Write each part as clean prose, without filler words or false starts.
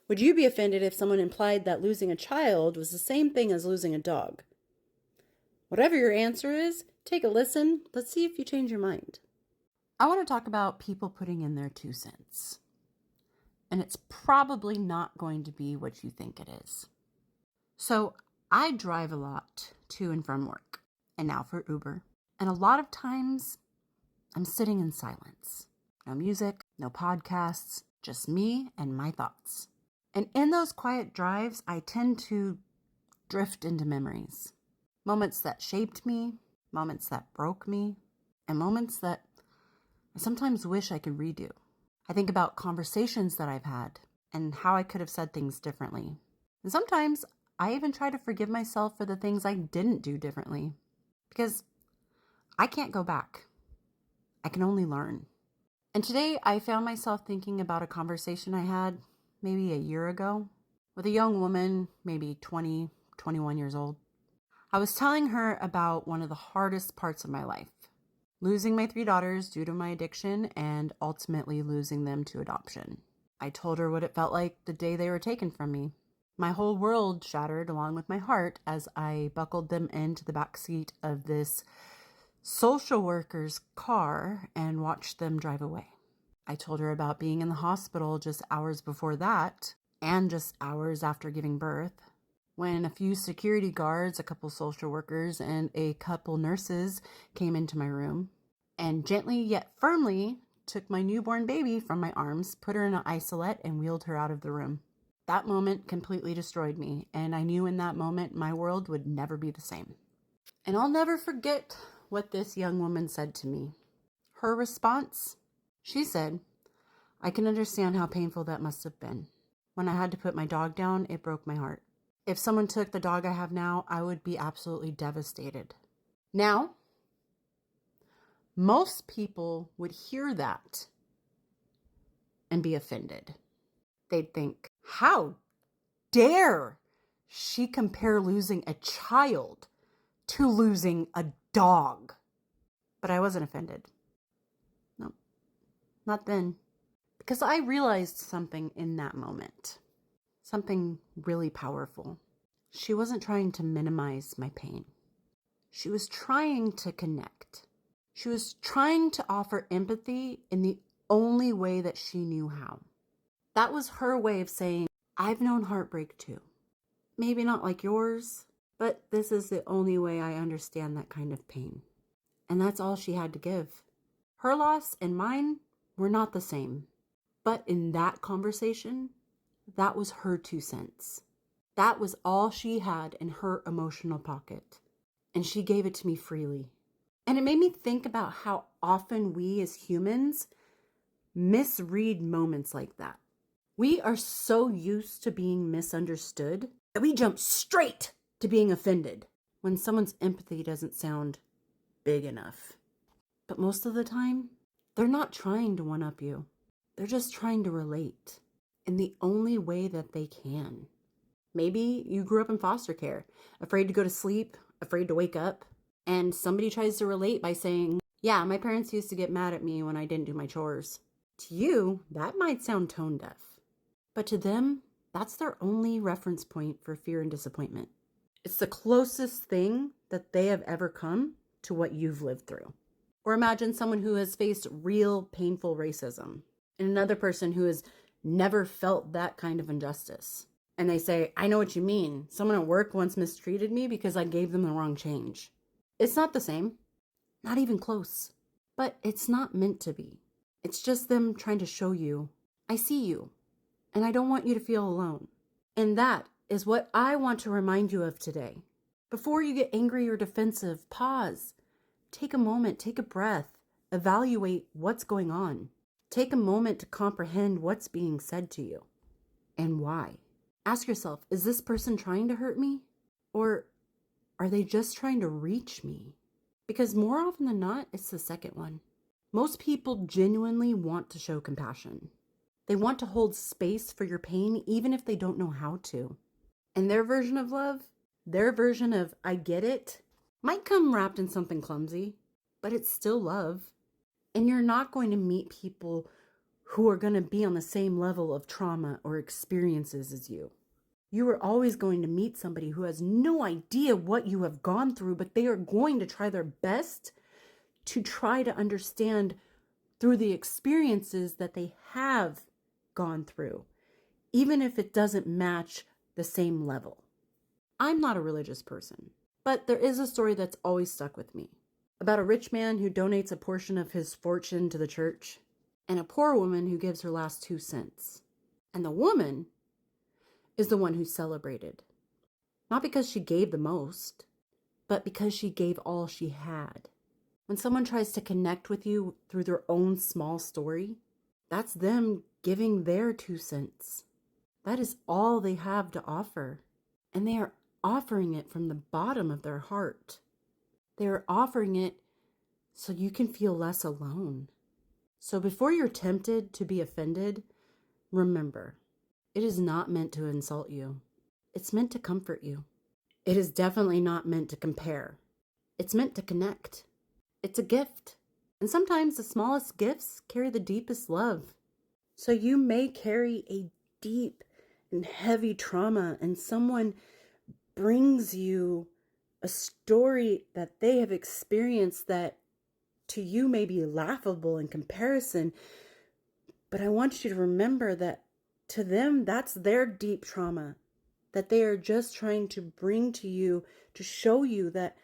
Would you be offended if someone implied that losing a child was the same thing as losing a dog? Whatever your answer is, take a listen. Let's see if you change your mind. I want to talk about people putting in their 2 cents. And it's probably not going to be what you think it is. So I drive a lot to and from work, and now for Uber. And a lot of times I'm sitting in silence. No music, no podcasts, just me and my thoughts. And in those quiet drives, I tend to drift into memories. Moments that shaped me, moments that broke me, and moments that I sometimes wish I could redo. I think about conversations that I've had and how I could have said things differently. And sometimes I even try to forgive myself for the things I didn't do differently. Because I can't go back. I can only learn. And today I found myself thinking about a conversation I had maybe a year ago with a young woman, maybe 20, 21 years old. I was telling her about one of the hardest parts of my life. Losing my 3 daughters due to my addiction and ultimately losing them to adoption. I told her what it felt like the day they were taken from me. My whole world shattered along with my heart as I buckled them into the back seat of this social worker's car and watched them drive away. I told her about being in the hospital just hours before that and just hours after giving birth, when a few security guards, a couple social workers, and a couple nurses came into my room and gently yet firmly took my newborn baby from my arms, put her in an isolette, and wheeled her out of the room. That moment completely destroyed me, and I knew in that moment my world would never be the same. And I'll never forget what this young woman said to me. Her response? She said, "I can understand how painful that must have been. When I had to put my dog down, it broke my heart. If someone took the dog I have now, I would be absolutely devastated." Now, most people would hear that and be offended. They'd think, how dare she compare losing a child to losing a dog? But I wasn't offended. No, not then. Because I realized something in that moment. Something really powerful. She wasn't trying to minimize my pain. She was trying to connect. She was trying to offer empathy in the only way that she knew how. That was her way of saying, I've known heartbreak too. Maybe not like yours, but this is the only way I understand that kind of pain. And that's all she had to give. Her loss and mine were not the same. But in that conversation, that was her 2 cents. That was all she had in her emotional pocket. And she gave it to me freely. And it made me think about how often we as humans misread moments like that. We are so used to being misunderstood that we jump straight to being offended when someone's empathy doesn't sound big enough. But most of the time, they're not trying to one-up you. They're just trying to relate in the only way that they can. Maybe you grew up in foster care, afraid to go to sleep, afraid to wake up, and somebody tries to relate by saying, yeah, my parents used to get mad at me when I didn't do my chores. To you, that might sound tone deaf. But to them, that's their only reference point for fear and disappointment. It's the closest thing that they have ever come to what you've lived through. Or imagine someone who has faced real painful racism and another person who has never felt that kind of injustice. And they say, I know what you mean. Someone at work once mistreated me because I gave them the wrong change. It's not the same. Not even close. But it's not meant to be. It's just them trying to show you, I see you. And I don't want you to feel alone. And that is what I want to remind you of today. Before you get angry or defensive, pause. Take a moment, take a breath. Evaluate what's going on. Take a moment to comprehend what's being said to you and why. Ask yourself, is this person trying to hurt me? Or are they just trying to reach me? Because more often than not, it's the second one. Most people genuinely want to show compassion. They want to hold space for your pain even if they don't know how to. And their version of love, their version of I get it, might come wrapped in something clumsy, but it's still love. And you're not going to meet people who are going to be on the same level of trauma or experiences as you. You are always going to meet somebody who has no idea what you have gone through, but they are going to try their best to try to understand through the experiences that they have gone through, even if it doesn't match the same level. I'm not a religious person, but there is a story that's always stuck with me about a rich man who donates a portion of his fortune to the church and a poor woman who gives her last 2 cents. And the woman is the one who's celebrated, not because she gave the most, but because she gave all she had. When someone tries to connect with you through their own small story, that's them giving their 2 cents. That is all they have to offer. And they are offering it from the bottom of their heart. They are offering it so you can feel less alone. So before you're tempted to be offended, remember, it is not meant to insult you. It's meant to comfort you. It is definitely not meant to compare. It's meant to connect. It's a gift. And sometimes the smallest gifts carry the deepest love. So you may carry a deep and heavy trauma, and someone brings you a story that they have experienced that to you may be laughable in comparison. But I want you to remember that to them, that's their deep trauma that they are just trying to bring to you to show you that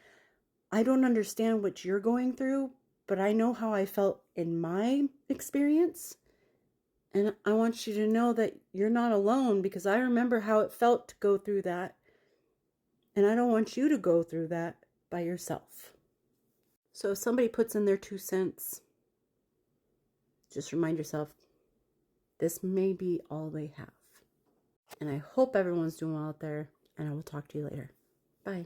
I don't understand what you're going through, but I know how I felt in my experience. And I want you to know that you're not alone, because I remember how it felt to go through that. And I don't want you to go through that by yourself. So if somebody puts in their 2 cents, just remind yourself, this may be all they have. And I hope everyone's doing well out there, and I will talk to you later. Bye.